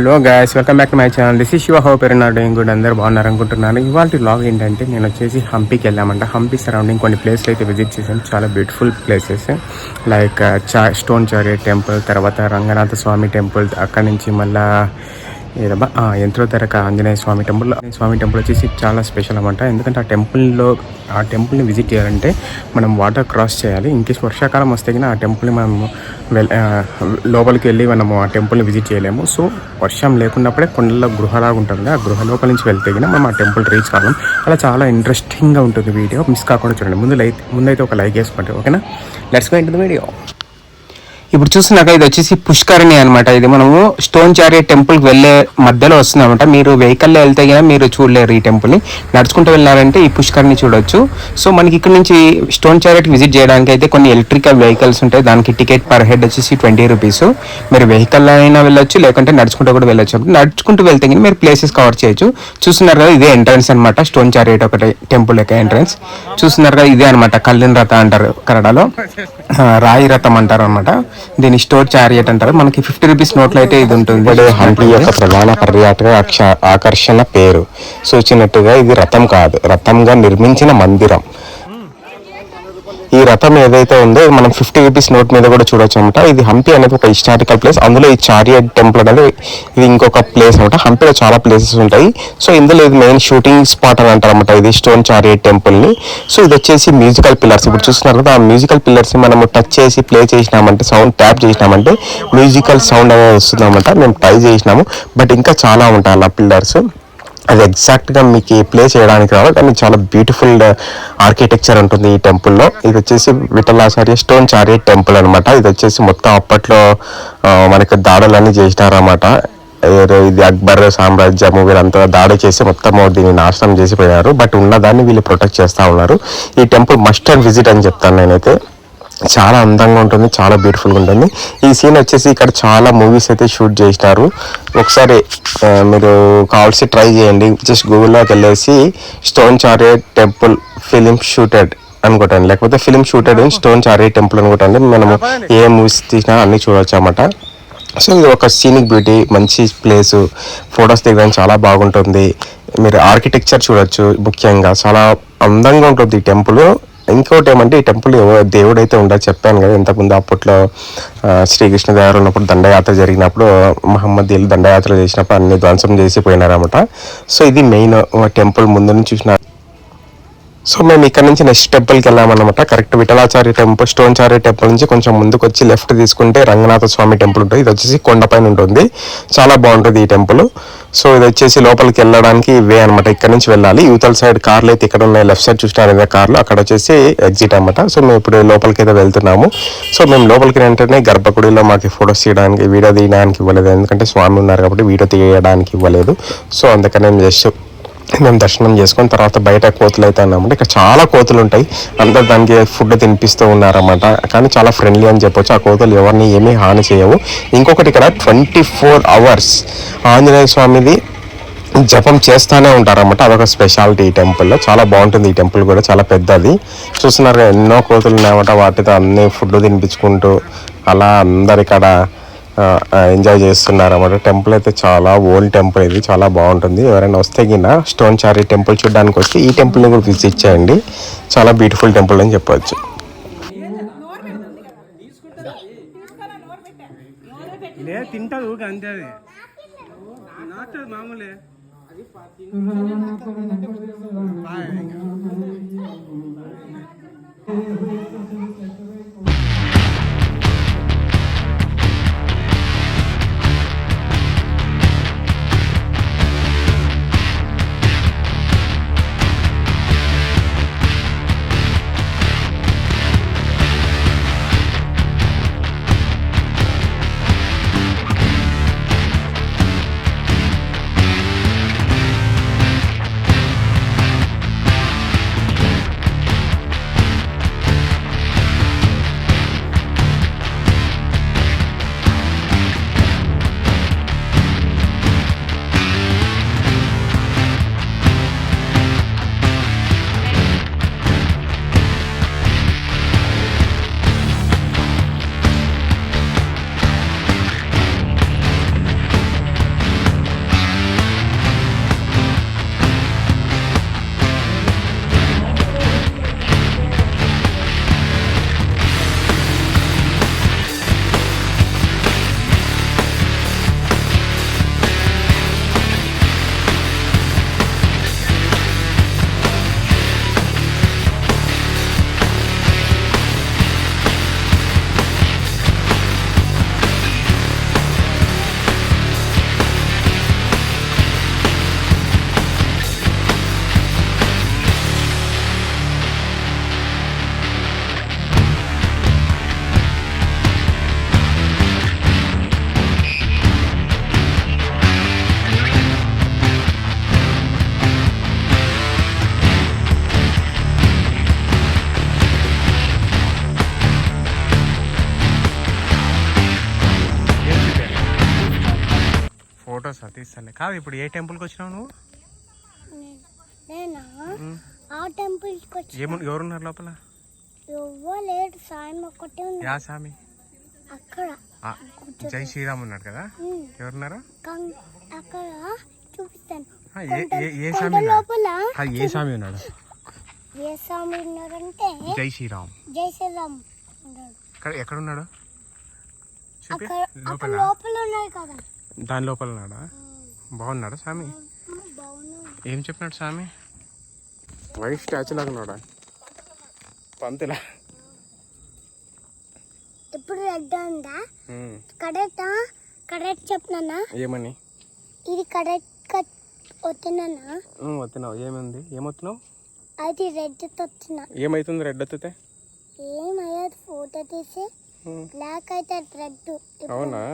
Hello guys, welcome back to my channel. This is Shiva. Hope ఎవరైనా doing good, అందరూ బాగున్నారు అనుకుంటున్నాను. ఇవాళ వ్లాగ్ ఏంటంటే నేను వచ్చేసి హంపీకి వెళ్ళామంట. హంపీ సరౌండింగ్ కొన్ని ప్లేస్లు అయితే విజిట్ చేశాను. చాలా beautiful places like stone chariot temple, తర్వాత రంగనాథ స్వామి టెంపుల్, అక్కడి నుంచి మళ్ళీ ఏదబ్బా ఎంతో ధరక ఆంజనేయ స్వామి టెంపుల్ వచ్చేసి చాలా స్పెషల్ అనమాట. ఎందుకంటే ఆ టెంపుల్ని విజిట్ చేయాలంటే మనం వాటర్ క్రాస్ చేయాలి. ఇన్కేస్ వర్షాకాలం వస్తే కానీ ఆ టెంపుల్ని మనం లోపలికి వెళ్ళి మనము ఆ టెంపుల్ని విజిట్ చేయలేము. సో వర్షం లేకున్నప్పుడే కొండల్లో గృహలాగా ఉంటుంది. ఆ గృహ లోపల నుంచి వెళ్తే కానీ మనం ఆ టెంపుల్ రీచ్ కావాలి. అలా చాలా ఇంట్రెస్టింగ్గా ఉంటుంది. వీడియో మిస్ కాకుండా చూడండి. ముందైతే ఒక లైక్ వేసుకోండి, ఓకేనా? Let's go into the video. ఇప్పుడు చూస్తున్నాక ఇది వచ్చేసి పుష్కరిణి అనమాట. ఇది మనము స్టోన్ చారియట్ టెంపుల్కి వెళ్ళే మధ్యలో వస్తుంది అనమాట. మీరు వెహికల్లో వెళ్తే కానీ మీరు చూడలేరు ఈ టెంపుల్ని. నడుచుకుంటూ వెళ్ళారంటే ఈ పుష్కరిణి చూడొచ్చు. సో మనకి ఇక్కడ నుంచి స్టోన్ చారియట్ విజిట్ చేయడానికి అయితే కొన్ని ఎలక్ట్రికల్ వెహికల్స్ ఉంటాయి. దానికి టికెట్ పర్ హెడ్ వచ్చేసి 20 రూపీస్. మీరు వెహికల్లో అయినా వెళ్ళొచ్చు, లేకుంటే నడుచుకుంటూ కూడా వెళ్ళొచ్చు. నడుచుకుంటూ వెళ్తే కానీ మీరు ప్లేసెస్ కవర్ చేయొచ్చు. చూస్తున్నారు కదా, ఇదే ఎంట్రన్స్ అనమాట. స్టోన్ చారియట్ ఒకటి టెంపుల్ యొక్క ఎంట్రన్స్ చూస్తున్నారు కదా. ఇదే అనమాట కళ్యాణ్ రథ అంటారు కన్నడలో, రాయి రథం అంటారు అనమాట. దీన్ని స్టోన్ చారియట్ అంటారు. మనకి 50 రూపీస్ నోట్లో అయితే ఇది ఉంటుంది. హంపీ యొక్క ప్రధాన పర్యాటక ఆకర్షణ పేరు సూచినట్టుగా ఇది రథం కాదు, రథంగా నిర్మించిన మందిరం. ఈ రథం ఏదైతే ఉందో మనం 50 రూపీస్ నోట్ మీద కూడా చూడొచ్చు అనమాట. ఇది హంపీ అనేది ఒక హిస్టారికల్ ప్లేస్. అందులో ఈ చారియట్ టెంపుల్ అనేది ఇది ఇంకొక ప్లేస్ అనమాట. హంపీలో చాలా ప్లేసెస్ ఉంటాయి. సో ఇందులో ఇది మెయిన్ షూటింగ్ స్పాట్ అని అంటారు అనమాట, ఇది స్టోన్ చారియట్ టెంపుల్ ని. సో ఇది వచ్చేసి మ్యూజికల్ పిల్లర్స్. ఇప్పుడు చూస్తున్నారు కదా, ఆ మ్యూజికల్ పిల్లర్స్ ని మనము టచ్ చేసి ప్లే చేసినామంటే, సౌండ్ ట్యాప్ చేసినామంటే మ్యూజికల్ సౌండ్ అనేది వస్తుంది అనమాట. మేము ట్రై చేసినాము, బట్ ఇంకా చాలా ఉంటాయి అలా పిల్లర్స్. అది ఎగ్జాక్ట్గా మీకు ప్లే చేయడానికి రావాలి, కానీ చాలా బ్యూటిఫుల్ ఆర్కిటెక్చర్ ఉంటుంది ఈ టెంపుల్లో. ఇది వచ్చేసి విఠలాచార్య స్టోన్ చారియట్ టెంపుల్ అనమాట. ఇది వచ్చేసి మొత్తం అప్పట్లో మనకి దాడులన్నీ చేసినారన్నమాట. ఇది అక్బర్ సామ్రాజ్యము వీళ్ళంతా దాడి చేసి మొత్తం దీన్ని నాశనం చేసిపోయినారు. బట్ ఉన్నదాన్ని వీళ్ళు ప్రొటెక్ట్ చేస్తూ ఉన్నారు. ఈ టెంపుల్ మస్ట్ అండ్ విజిట్ అని చెప్తాను నేనైతే. చాలా అందంగా ఉంటుంది, చాలా బ్యూటిఫుల్గా ఉంటుంది. ఈ సీన్ వచ్చేసి ఇక్కడ చాలా మూవీస్ అయితే షూట్ చేసినారు. ఒకసారి మీరు కావాల్సి ట్రై చేయండి. జస్ట్ గూగుల్లోకి వెళ్ళేసి stone chariot temple film shooted అనుకోండి, లేకపోతే film shooted in stone chariot temple అనుకోండి. మనము ఏ మూవీస్ తీసినా అన్నీ చూడవచ్చు అన్నమాట. సో ఇది ఒక సీనిక్ బ్యూటీ, మంచి ప్లేసు, ఫొటోస్ దిగడానికి చాలా బాగుంటుంది. మీరు ఆర్కిటెక్చర్ చూడొచ్చు. ముఖ్యంగా చాలా అందంగా ఉంటుంది ఈ టెంపుల్. ఇంకోటి ఏమంటే ఈ టెంపుల్ దేవుడైతే ఉండదు చెప్పాను కదా ఇంతకుముందు. అప్పట్లో శ్రీకృష్ణదేవరాయలు ఉన్నప్పుడు దండయాత్ర జరిగినప్పుడు మహమ్మదీయులు దండయాత్ర చేసినప్పుడు అన్ని ధ్వంసం చేసి పోయినారన్నమాట. సో ఇది మెయిన్ టెంపుల్ ముందు నుంచి చూసిన. సో మేము ఇక్కడ నుంచి నెక్స్ట్ టెంపుల్కి వెళ్ళామన్నమాట. Correct Vithalacharya temple, stone chariot temple నుంచి కొంచెం ముందుకు వచ్చి లెఫ్ట్ తీసుకుంటే రంగనాథ స్వామి టెంపుల్ ఉంటుంది. ఇది వచ్చేసి కొండపైన ఉంటుంది. చాలా బాగుంటుంది ఈ టెంపుల్. సో ఇది వచ్చేసి లోపలికి వెళ్ళడానికి ఇవే అనమాట. ఇక్కడ నుంచి వెళ్ళాలి. యూతల్ సైడ్ కార్లు అయితే ఇక్కడ ఉన్నాయి. లెఫ్ట్ సైడ్ చూసినా కార్లు, అక్కడ వచ్చేసి ఎగ్జిట్ అనమాట. సో మేము ఇప్పుడు లోపలికి అయితే వెళ్తున్నాము. సో మేము లోపలికి వెంటనే గర్భగుడిలో మాకు ఫొటోస్ తీయడానికి, వీడియో తీయడానికి ఇవ్వలేదు. ఎందుకంటే స్వామి ఉన్నారు కాబట్టి వీడియో తీయడానికి ఇవ్వలేదు. సో అందుకని మేము దర్శనం చేసుకుని తర్వాత బయట కోతులు అయితే అన్నామంటే ఇక్కడ చాలా కోతులు ఉంటాయి. అందరు దానికి ఫుడ్ తినిపిస్తూ ఉన్నారన్నమాట. కానీ చాలా ఫ్రెండ్లీ అని చెప్పొచ్చు. ఆ కోతులు ఎవరిని ఏమీ హాని చేయవు. ఇంకొకటి ఇక్కడ 24 అవర్స్ ఆంజనేయ స్వామిది జపం చేస్తూనే ఉంటారన్నమాట. అదొక స్పెషాలిటీ ఈ టెంపుల్లో. చాలా బాగుంటుంది ఈ టెంపుల్ కూడా, చాలా పెద్దది. చూస్తున్నారు ఎన్నో కోతులు ఉన్నాయన్నమాట. వాటితో అన్ని ఫుడ్ తినిపించుకుంటూ అలా అందరు ఇక్కడ ఎంజాయ్ చేస్తున్నారు అన్నమాట. టెంపుల్ అయితే చాలా ఓల్డ్ టెంపుల్, ఇది చాలా బాగుంటుంది. ఎవరైనా వస్తే గిన స్టోన్ చారియట్ టెంపుల్ చూడడానికి వస్తే ఈ టెంపుల్ని కూడా విజిట్ చేయండి. చాలా బ్యూటిఫుల్ టెంపుల్ అని చెప్పవచ్చు. తింటారు అంతే, అది మామూలే. తీస్తాను కాదు. ఇప్పుడు ఏ టెంపుల్కి వచ్చినావు నువ్వు? నేనా ఆ టెంపుల్కి వచ్చి ఎవరున్నారు లోపల? లేడు, సామి ఒక్కటే ఉంది. యా సామి? అక్కడ జై శ్రీరామ్ ఉన్నాడు కదా. ఎవరున్నారు అక్కడ? చూపిస్తాను. ఏ సామి లోపల ఏ సామి ఉన్నాడు? ఏ స్వామి ఉన్నారంటే జై శ్రీరామ్. జై శ్రీరామ్ ఉన్నాడు. ఎక్కడ ఉన్నాడు? అక్కడ లోపల ఉన్నాయి కదా. దాని లోపల ఉన్నాడా? బాగున్నాడా స్వామి? ఏం చెప్పినాడు స్వామి? వైట్ స్టాచ్యూ లాగా ఉన్నాడా? పంతులా? ఇప్పుడు రెడ్ ఉందా? కరెక్టా? కరెక్ట్ చెప్పినా? ఏమని? ఇది కరెక్ట్ వచ్చినా? వస్తున్నావు. ఏమైంది? ఏమవుతున్నావు? అది రెడ్ వచ్చిన. ఏమైతుంది రెడ్ వస్తే? ఏమయ్యాది? ఫోటో తీసి బ్లాక్ అయితే రెడ్. అవునా?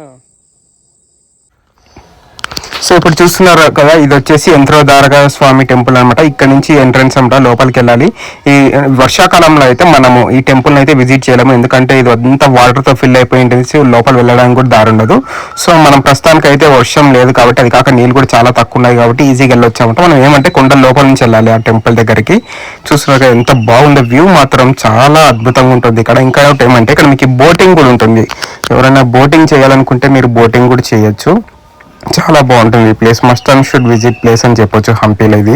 సో ఇప్పుడు చూస్తున్నారు కదా, ఇది వచ్చేసి యంత్రోధారక స్వామి టెంపుల్ అనమాట. ఇక్కడ నుంచి ఎంట్రన్స్ అనమాట, లోపలికి వెళ్ళాలి. ఈ వర్షాకాలంలో అయితే మనము ఈ టెంపుల్ని అయితే విజిట్ చేయలేము, ఎందుకంటే ఇది అంతా వాటర్తో ఫిల్ అయిపోయి ఉంటుంది. లోపల వెళ్ళడానికి కూడా దారి ఉండదు. సో మనం ప్రస్తుతానికి అయితే వర్షం లేదు కాబట్టి, అది కాక నీళ్ళు కూడా చాలా తక్కువ ఉన్నాయి కాబట్టి ఈజీగా వెళ్ళొచ్చు అనమాట. మనం ఏమంటే కొండ లోపల నుంచి వెళ్ళాలి ఆ టెంపుల్ దగ్గరికి. చూస్తున్నారు కదా ఎంత బాగుందో, వ్యూ మాత్రం చాలా అద్భుతంగా ఉంటుంది ఇక్కడ. ఇంకా ఏమంటే ఇక్కడ మీకు బోటింగ్ కూడా ఉంటుంది. ఎవరైనా బోటింగ్ చేయాలనుకుంటే మీరు బోటింగ్ కూడా చేయొచ్చు. చాలా బాగుంటుంది ఈ place. Must and should visit place అని చెప్పొచ్చు హంపీలో. ఇది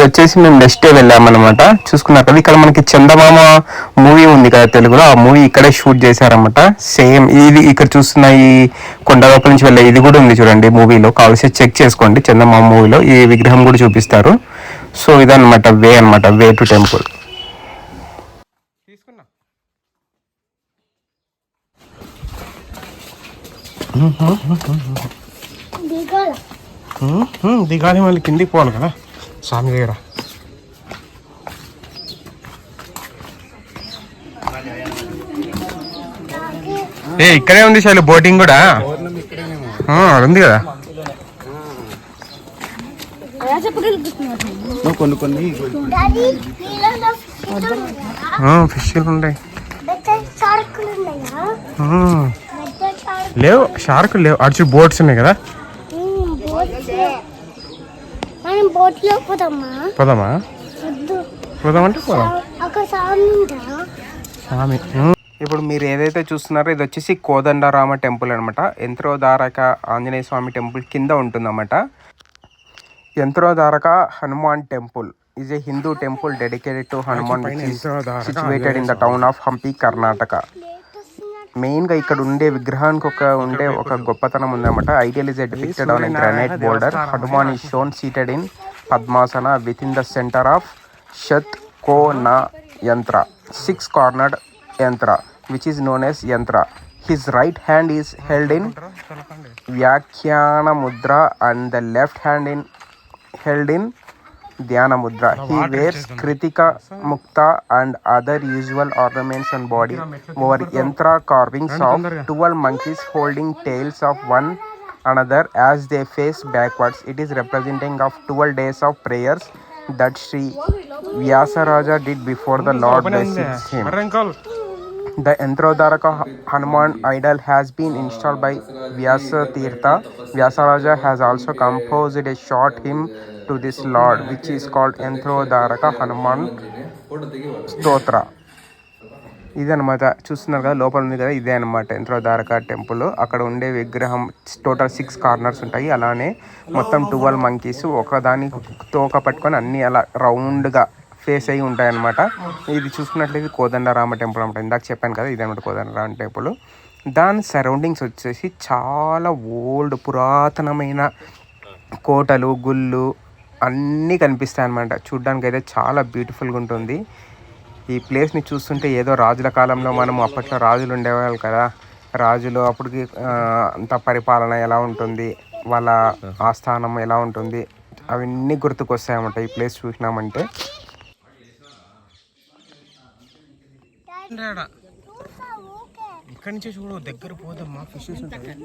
వచ్చేసి మేము నెక్స్ట్ డే వెళ్ళామన్నమాట. చూసుకున్నారు కదా, ఇక్కడ మనకి చందమామ మూవీ ఉంది కదా తెలుగులో, ఆ మూవీ ఇక్కడే షూట్ చేశారన్నమాట. సేమ్ ఇది ఇక్కడ చూస్తున్న ఈ కొండ లోపల నుంచి వెళ్ళే ఇది కూడా ఉంది చూడండి మూవీలో. కావాల్సి చెక్ చేసుకోండి, చందమామ మూవీలో ఈ విగ్రహం కూడా చూపిస్తారు. సో ఇదన్నమాట వే అనమాట, వే టు టెంపుల్. దిగాలి, మళ్ళీ కిందికి పోవాలి కదా స్వామి దగ్గర. ఇక్కడే ఉంది శైలు, బోటింగ్ కూడా ఉంది కదా. ఫిష్లు ఉంటాయి. లేవు షార్కులు లేవు. అడిచి బోట్స్ ఉన్నాయి కదా. పోదామా? పోదామంటే పోదాం. స్వామి ఇప్పుడు మీరు ఏదైతే చూస్తున్నారో ఇది వచ్చేసి కోదండరామ టెంపుల్ అనమాట. యంత్రోధారక ఆంజనేయ స్వామి టెంపుల్ కింద ఉంటుందన్నమాట. Yantrodharaka Hanuman temple is a Hindu temple dedicated to Hanuman, which is situated in the town of Hampi, Karnataka. మెయిన్గా ఇక్కడ ఉండే విగ్రహానికి ఒక గొప్పతనం ఉందన్నమాట. Idol is depicted on a granite border. Hanuman is shown seated in Padmasana with in the centre of Shatkona yantra, 6 cornered yantra, which is known as yantra. His right hand is held in vyakhyana mudra and the left hand held in Dhyana Mudra. He wears Kritika Mukta and other usual ornaments on body. Over yantra carvings of 12 monkeys holding tails of one another as they face backwards. It is representing of 12 days of prayers that Sri Vyasaraja did before the Lord blessed him. The Yantrodharaka Hanuman idol has been installed by Vyasa Tirtha. Vyasaraja has also composed a short hymn to this Lord, which is called Yantrodharaka Hanuman Stotra. ఇదనమాట చూస్తున్నారు కదా, లోపల ఉంది కదా, ఇదే అనమాట యంత్రోధారక temple. అక్కడ ఉండే విగ్రహం టోటల్ 6 కార్నర్స్ ఉంటాయి. అలానే మొత్తం 12 మంకీస్ ఒకదాని తోక పట్టుకొని అన్నీ అలా రౌండ్గా ఫేస్ అయ్యి ఉంటాయన్నమాట. ఇది చూసుకున్నట్లయితే కోదండరామ టెంపుల్ అనమాట. ఇందాక చెప్పాను కదా, ఇదనమాట కోదండరామ టెంపుల్. దాని సరౌండింగ్స్ వచ్చేసి చాలా ఓల్డ్ పురాతనమైన కోటలు, గుళ్ళు అన్నీ కనిపిస్తాయి అన్నమాట. చూడ్డానికి అయితే చాలా బ్యూటిఫుల్గా ఉంటుంది. ఈ ప్లేస్ని చూస్తుంటే ఏదో రాజుల కాలంలో, మనం అప్పట్లో రాజులు ఉండేవాళ్ళు కదా, రాజులు అప్పటికి అంత పరిపాలన ఎలా ఉంటుంది, వాళ్ళ ఆస్థానం ఎలా ఉంటుంది, అవన్నీ గుర్తుకొస్తాయన్నమాట ఈ ప్లేస్ చూసినామంటే. ఇక్కడి నుంచి చూడు, దగ్గర పోదమ్మా, ఫిషెస్ ఉంటాయి.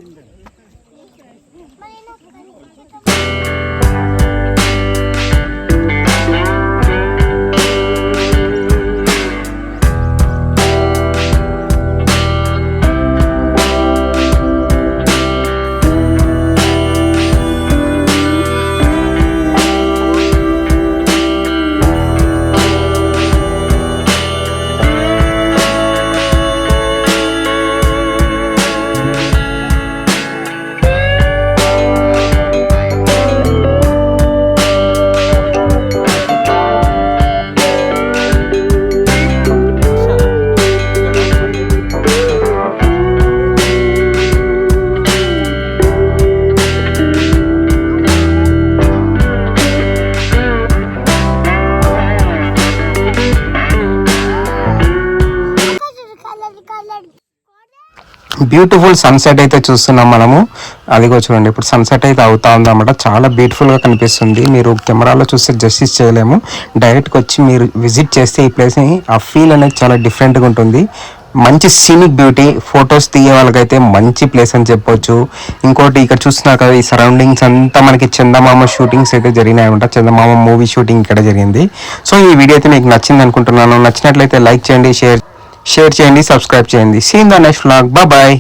బ్యూటిఫుల్ సన్సెట్ అయితే చూస్తున్నాం మనము. అదిగో చూడండి, ఇప్పుడు సన్సెట్ అయితే అవుతా ఉందన్నమాట. చాలా బ్యూటిఫుల్గా కనిపిస్తుంది. మీరు కెమెరాలో చూస్తే జస్టిస్ చేయలేము. డైరెక్ట్గా వచ్చి మీరు విజిట్ చేస్తే ఈ ప్లేస్ని ఆ ఫీల్ అనేది చాలా డిఫరెంట్గా ఉంటుంది. మంచి సీనిక్ బ్యూటీ, ఫొటోస్ తీయే వాళ్ళకైతే మంచి ప్లేస్ అని చెప్పొచ్చు. ఇంకోటి ఇక్కడ చూస్తున్నారు కదా, ఈ సరౌండింగ్స్ అంతా మనకి చందమామ షూటింగ్స్ అయితే జరిగినాయి ఉంటాయి. చందమామ మూవీ షూటింగ్ ఇక్కడ జరిగింది. సో ఈ వీడియో అయితే మీకు నచ్చింది అనుకుంటున్నాను. నచ్చినట్లయితే లైక్ చేయండి, షేర్ చేయండి, సబ్స్క్రైబ్ చేయండి. See in the next vlog. Bye.